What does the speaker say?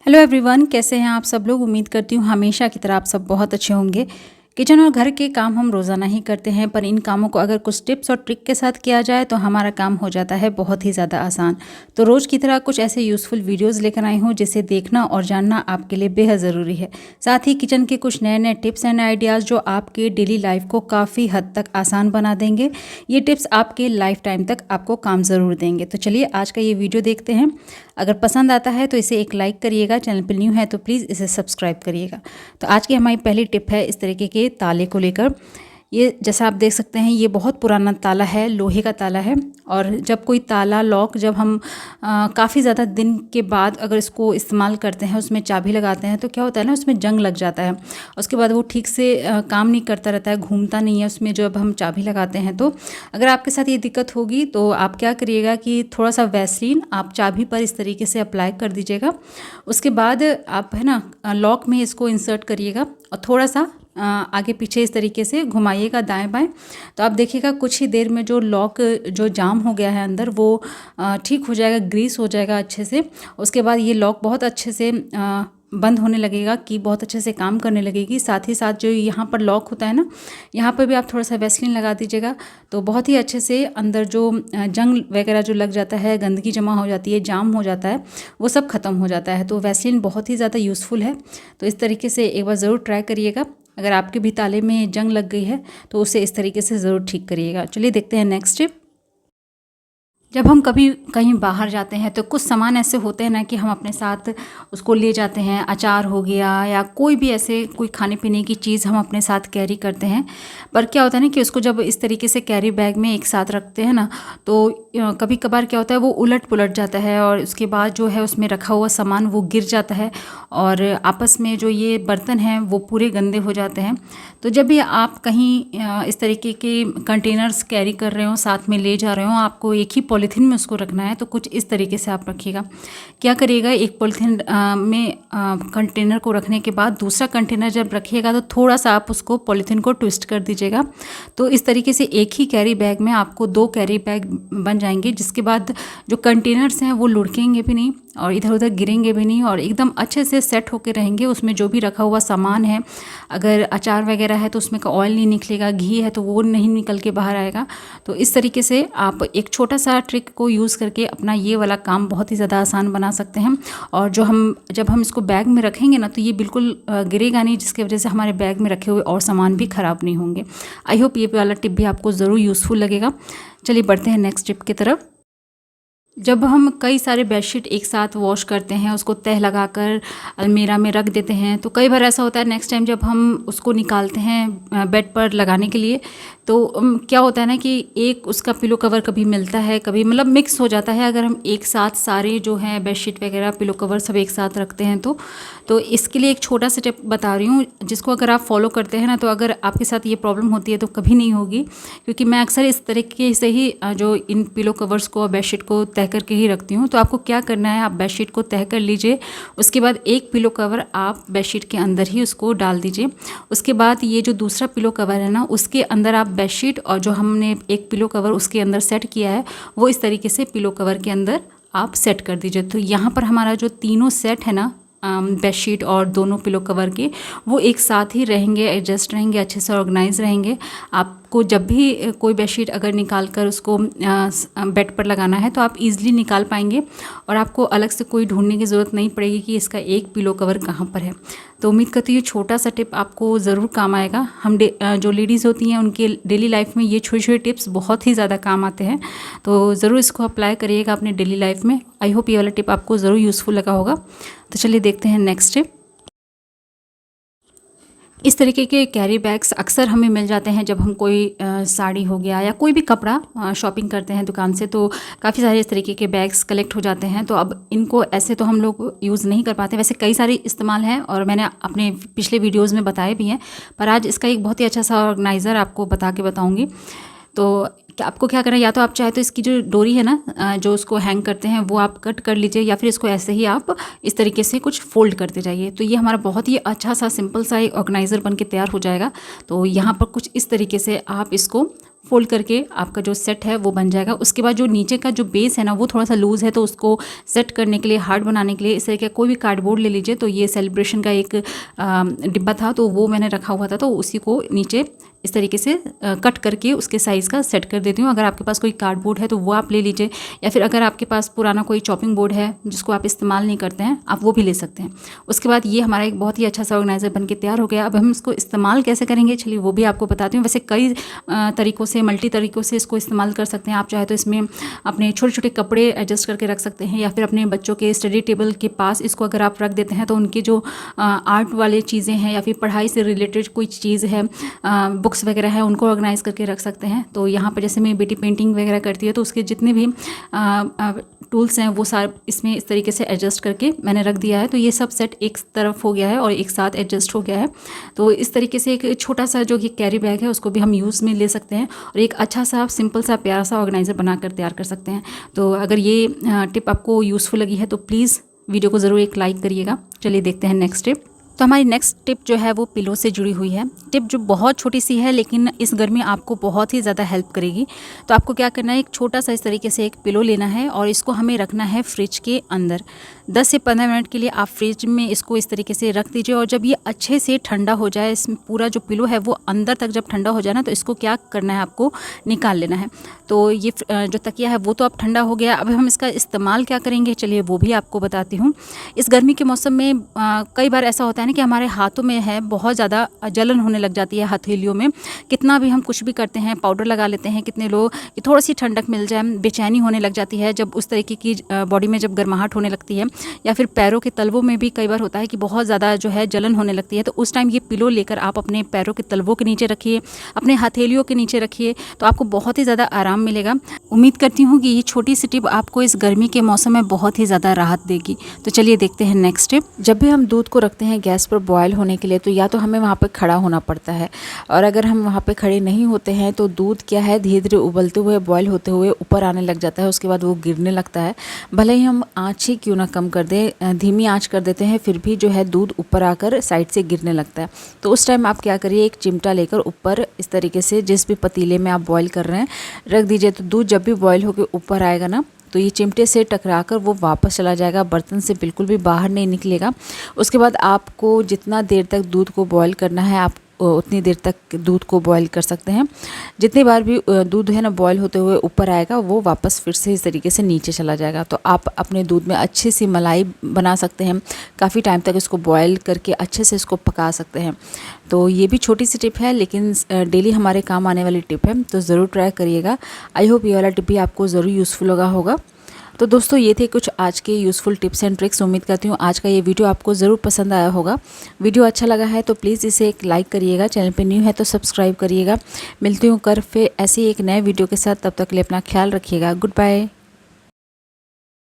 Hello everyone, कैसे हैं आप सब लोग। उम्मीद करती हूँ हमेशा की तरह आप सब बहुत अच्छे होंगे। किचन और घर के काम हम रोज़ाना ही करते हैं, पर इन कामों को अगर कुछ टिप्स और ट्रिक के साथ किया जाए तो हमारा काम हो जाता है बहुत ही ज़्यादा आसान। तो रोज़ की तरह कुछ ऐसे यूज़फुल वीडियोस लेकर आई हूँ जिसे देखना और जानना आपके लिए बेहद ज़रूरी है। साथ ही किचन के कुछ नए नए टिप्स एंड आइडियाज़ जो आपके डेली लाइफ को काफ़ी हद तक आसान बना देंगे। ये टिप्स आपके लाइफ टाइम तक आपको काम ज़रूर देंगे। तो चलिए आज का ये वीडियो देखते हैं। अगर पसंद आता है तो इसे एक लाइक करिएगा, चैनल पर न्यू है तो प्लीज़ इसे सब्सक्राइब करिएगा। तो आज की हमारी पहली टिप है इस तरीके के ताले को लेकर। ये जैसा आप देख सकते हैं ये बहुत पुराना ताला है, लोहे का ताला है। और जब कोई ताला लॉक जब हम काफ़ी ज़्यादा दिन के बाद अगर इसको इस्तेमाल करते हैं, उसमें चाबी लगाते हैं तो क्या होता है ना, उसमें जंग लग जाता है। उसके बाद वो ठीक से काम नहीं करता रहता है, घूमता नहीं है उसमें जब हम चाबी लगाते हैं। तो अगर आपके साथ ये दिक्कत होगी तो आप क्या करिएगा कि थोड़ा सा वैसलीन आप चाबी पर इस तरीके से अप्लाई कर दीजिएगा। उसके बाद आप है ना लॉक में इसको इंसर्ट करिएगा और थोड़ा सा आगे पीछे इस तरीके से घुमाइएगा दाएं बाएं। तो आप देखिएगा कुछ ही देर में जो लॉक जो जाम हो गया है अंदर वो ठीक हो जाएगा, ग्रीस हो जाएगा अच्छे से। उसके बाद ये लॉक बहुत अच्छे से बंद होने लगेगा, कि बहुत अच्छे से काम करने लगेगी। साथ ही साथ जो यहाँ पर लॉक होता है ना, यहाँ पर भी आप थोड़ा सा वैसलीन लगा दीजिएगा तो बहुत ही अच्छे से अंदर जो जंग वगैरह जो लग जाता है, गंदगी जमा हो जाती है, जाम हो जाता है, वो सब खत्म हो जाता है। तो वैसलीन बहुत ही ज़्यादा यूज़फुल है। तो इस तरीके से एक बार ज़रूर ट्राई करिएगा। अगर आपके भी ताले में जंग लग गई है तो उसे इस तरीके से ज़रूर ठीक करिएगा। चलिए देखते हैं नेक्स्ट टिप। जब हम कभी कहीं बाहर जाते हैं तो कुछ सामान ऐसे होते हैं ना कि हम अपने साथ उसको ले जाते हैं। अचार हो गया या कोई भी ऐसे कोई खाने पीने की चीज़ हम अपने साथ कैरी करते हैं। पर क्या होता है ना कि उसको जब इस तरीके से कैरी बैग में एक साथ रखते हैं ना तो कभी कभार क्या होता है वो उलट पुलट जाता है और उसके बाद जो है उसमें रखा हुआ सामान वो गिर जाता है और आपस में जो ये बर्तन हैं वो पूरे गंदे हो जाते हैं। तो जब भी आप कहीं इस तरीके के कंटेनर्स कैरी कर रहे हो, साथ में ले जा रहे हो, आपको एक ही पॉलीथीन में उसको रखना है तो कुछ इस तरीके से आप रखिएगा। क्या करिएगा, एक पॉलीथीन में कंटेनर को रखने के बाद दूसरा कंटेनर जब रखिएगा तो थोड़ा सा आप उसको पॉलीथीन को ट्विस्ट कर दीजिएगा। तो इस तरीके से एक ही कैरी बैग में आपको 2 कैरी बैग बन जाएंगे, जिसके बाद जो कंटेनर्स हैं वो लुढ़केंगे भी नहीं और इधर उधर गिरेंगे भी नहीं और एकदम अच्छे से सेट होकर रहेंगे। उसमें जो भी रखा हुआ सामान है, अगर अचार वगैरह है तो उसमें का ऑयल नहीं निकलेगा, घी है तो वो नहीं निकल के बाहर आएगा। तो इस तरीके से आप एक छोटा सा ट्रिक को यूज़ करके अपना ये वाला काम बहुत ही ज़्यादा आसान बना सकते हैं। और जब हम इसको बैग में रखेंगे ना तो ये बिल्कुल गिरेगा नहीं, जिसकी वजह से हमारे बैग में रखे हुए और सामान भी ख़राब नहीं होंगे। आई होप ये वाला टिप भी आपको ज़रूर यूज़फुल लगेगा। चलिए बढ़ते हैं नेक्स्ट टिप की तरफ। जब हम कई सारे बेडशीट एक साथ वॉश करते हैं, उसको तह लगाकर अलमीरा में रख देते हैं, तो कई बार ऐसा होता है नेक्स्ट टाइम जब हम उसको निकालते हैं बेड पर लगाने के लिए तो क्या होता है ना कि एक उसका पिलो कवर कभी मिलता है, कभी मतलब मिक्स हो जाता है। अगर हम एक साथ सारे जो हैं बेडशीट वगैरह पिलो कवर सब एक साथ रखते हैं तो इसके लिए एक छोटा सा टिप बता रही हूँ, जिसको अगर आप फॉलो करते हैं ना तो अगर आपके साथ ये प्रॉब्लम होती है तो कभी नहीं होगी। क्योंकि मैं अक्सर इस तरीके से ही जो इन पिलो कवर्स को और बेडशीट को तह करके ही रखती हूँ। तो आपको क्या करना है, आप बेडशीट को तह कर लीजिए, उसके बाद एक पिलो कवर आप बेडशीट के अंदर ही उसको डाल दीजिए। उसके बाद ये जो दूसरा पिलो कवर है ना उसके अंदर आप बेडशीट और जो हमने एक पिलो कवर उसके अंदर सेट किया है वो इस तरीके से पिलो कवर के अंदर आप सेट कर दीजिए। तो यहाँ पर हमारा जो तीनों सेट है ना बेडशीट और दोनों पिलो कवर के, वो एक साथ ही रहेंगे, एडजस्ट रहेंगे, अच्छे से ऑर्गेनाइज रहेंगे। आपको जब भी कोई बेडशीट अगर निकाल कर उसको बेड पर लगाना है तो आप इजीली निकाल पाएंगे और आपको अलग से कोई ढूंढने की ज़रूरत नहीं पड़ेगी कि इसका एक पिलो कवर कहाँ पर है। तो उम्मीद करती हूँ ये छोटा सा टिप आपको ज़रूर काम आएगा। हम जो लेडीज़ होती हैं उनके डेली लाइफ में ये छोटे छोटे टिप्स बहुत ही ज़्यादा काम आते हैं। तो ज़रूर इसको अप्लाई करिएगा अपने डेली लाइफ में। आई होप ये वाला टिप आपको ज़रूर यूज़फुल लगा होगा। तो चलिए देखते हैं नेक्स्ट टिप। इस तरीके के कैरी बैग्स अक्सर हमें मिल जाते हैं जब हम कोई साड़ी हो गया या कोई भी कपड़ा शॉपिंग करते हैं दुकान से, तो काफ़ी सारे इस तरीके के बैग्स कलेक्ट हो जाते हैं। तो अब इनको ऐसे तो हम लोग यूज़ नहीं कर पाते, वैसे कई सारे इस्तेमाल हैं और मैंने अपने पिछले वीडियोज़ में बताए भी हैं, पर आज इसका एक बहुत ही अच्छा सा ऑर्गेनाइज़र आपको बता के बताऊँगी। तो आपको क्या करना है, या तो आप चाहे तो इसकी जो डोरी है ना जो उसको हैंग करते हैं वो आप कट कर लीजिए, या फिर इसको ऐसे ही आप इस तरीके से कुछ फोल्ड करते जाइए। तो ये हमारा बहुत ही अच्छा सा सिंपल सा एक ऑर्गेनाइज़र बन के तैयार हो जाएगा। तो यहाँ पर कुछ इस तरीके से आप इसको फोल्ड करके आपका जो सेट है वो बन जाएगा। उसके बाद जो नीचे का जो बेस है ना वो थोड़ा सा लूज़ है, तो उसको सेट करने के लिए, हार्ड बनाने के लिए इस तरह का कोई भी कार्डबोर्ड ले लीजिए। तो ये सेलिब्रेशन का एक डिब्बा था, तो वो मैंने रखा हुआ था, तो उसी को नीचे इस तरीके से कट करके उसके साइज़ का सेट कर देती हूँ। अगर आपके पास कोई कार्डबोर्ड है तो वो आप ले लीजिए, या फिर अगर आपके पास पुराना कोई चॉपिंग बोर्ड है जिसको आप इस्तेमाल नहीं करते हैं, आप वो भी ले सकते हैं। उसके बाद ये हमारा एक बहुत ही अच्छा सा ऑर्गेनाइज़र बन के तैयार हो गया। अब हम इसको इस्तेमाल कैसे करेंगे, चलिए वो भी आपको बताती हूँ। वैसे कई तरीक़ों से, मल्टी तरीक़ों से इसको इस्तेमाल कर सकते हैं। आप चाहे तो इसमें अपने छोटे छोटे कपड़े एडजस्ट करके रख सकते हैं, या फिर अपने बच्चों के स्टडी टेबल के पास इसको अगर आप रख देते हैं तो उनकी जो आर्ट वाले चीज़ें हैं या फिर पढ़ाई से रिलेटेड कोई चीज़ है, बुक्स वगैरह है, उनको ऑर्गेनाइज़ करके रख सकते हैं। तो यहाँ पर जैसे मेरी बेटी पेंटिंग वगैरह करती है तो उसके जितने भी टूल्स हैं वो सारे इसमें इस तरीके से एडजस्ट करके मैंने रख दिया है। तो ये सब सेट एक तरफ हो गया है और एक साथ एडजस्ट हो गया है। तो इस तरीके से एक छोटा सा जो कि कैरी बैग है उसको भी हम यूज़ में ले सकते हैं और एक अच्छा सा सिंपल सा प्यारा सा ऑर्गेनाइज़र बनाकर तैयार कर सकते हैं। तो अगर ये टिप आपको यूज़फुल लगी है तो प्लीज़ वीडियो को ज़रूर एक लाइक करिएगा। चलिए देखते हैं नेक्स्ट टिप। तो हमारी नेक्स्ट टिप जो है वो पिलो से जुड़ी हुई है। टिप जो बहुत छोटी सी है लेकिन इस गर्मी आपको बहुत ही ज़्यादा हेल्प करेगी। तो आपको क्या करना है, एक छोटा सा इस तरीके से एक पिलो लेना है और इसको हमें रखना है फ्रिज के अंदर। 10 से 15 मिनट के लिए आप फ्रिज में इसको इस तरीके से रख दीजिए, और जब ये अच्छे से ठंडा हो जाए, इसमें पूरा जो पिलो है वो अंदर तक जब ठंडा हो जाए ना, तो इसको क्या करना है, आपको निकाल लेना है। तो ये जो तकिया है वो तो अब ठंडा हो गया। अब हम इसका इस्तेमाल क्या करेंगे, चलिए वो भी आपको बताती हूँ। इस गर्मी के मौसम में कई बार ऐसा होता है ना कि हमारे हाथों में है बहुत ज़्यादा जलन होने लग जाती है, हथेलियों में। कितना भी हम कुछ भी करते हैं, पाउडर लगा लेते हैं, कितने लोग कि थोड़ी सी ठंडक मिल जाए, बेचैनी होने लग जाती है जब उस तरीके की बॉडी में जब गर्माहट होने लगती है, या फिर पैरों के तलवों में भी कई बार होता है कि बहुत ज़्यादा जो है जलन होने लगती है। तो उस टाइम ये पिलो लेकर आप अपने पैरों के तलवों के नीचे रखिए, अपने हथेलियों के नीचे रखिए, तो आपको बहुत ही ज़्यादा आराम मिलेगा। उम्मीद करती हूँ कि ये छोटी सी टिप आपको इस गर्मी के मौसम में बहुत ही ज़्यादा राहत देगी। तो चलिए देखते हैं नेक्स्ट टिप। जब भी हम दूध को रखते हैं गैस पर बॉयल होने के लिए, तो या तो हमें वहाँ पर खड़ा होना पड़ता है, और अगर हम वहाँ पर खड़े नहीं होते हैं तो दूध क्या है, धीरे धीरे उबलते हुए, बॉयल होते हुए ऊपर आने लग जाता है। उसके बाद वो गिरने लगता है। भले ही हम आँच ही क्यों ना कम कर दें, धीमी आँच कर देते हैं, फिर भी जो है दूध ऊपर आकर साइड से गिरने लगता है। तो उस टाइम आप क्या करिए, एक चिमटा लेकर ऊपर इस तरीके से जिस भी पतीले में आप बॉयल कर रहे हैं रख दीजिए। तो दूध जब भी बॉयल होकर ऊपर आएगा ना, तो ये चिमटे से टकराकर वो वापस चला जाएगा, बर्तन से बिल्कुल भी बाहर नहीं निकलेगा। उसके बाद आपको जितना देर तक दूध को बॉयल करना है, आप उतनी देर तक दूध को बॉयल कर सकते हैं। जितनी बार भी दूध है ना बॉयल होते हुए ऊपर आएगा, वो वापस फिर से इस तरीके से नीचे चला जाएगा। तो आप अपने दूध में अच्छी सी मलाई बना सकते हैं, काफ़ी टाइम तक इसको बॉयल करके अच्छे से इसको पका सकते हैं। तो ये भी छोटी सी टिप है लेकिन डेली हमारे काम आने वाली टिप है, तो ज़रूर ट्राई करिएगा। आई होप ये वाला टिप भी आपको ज़रूर यूज़फुल लगा होगा। तो दोस्तों ये थे कुछ आज के यूज़फुल टिप्स एंड ट्रिक्स। उम्मीद करती हूँ आज का ये वीडियो आपको ज़रूर पसंद आया होगा। वीडियो अच्छा लगा है तो प्लीज़ इसे एक लाइक करिएगा, चैनल पे न्यू है तो सब्सक्राइब करिएगा। मिलती हूँ कर फिर ऐसे ही एक नए वीडियो के साथ, तब तक के लिए अपना ख्याल रखिएगा। Good bye.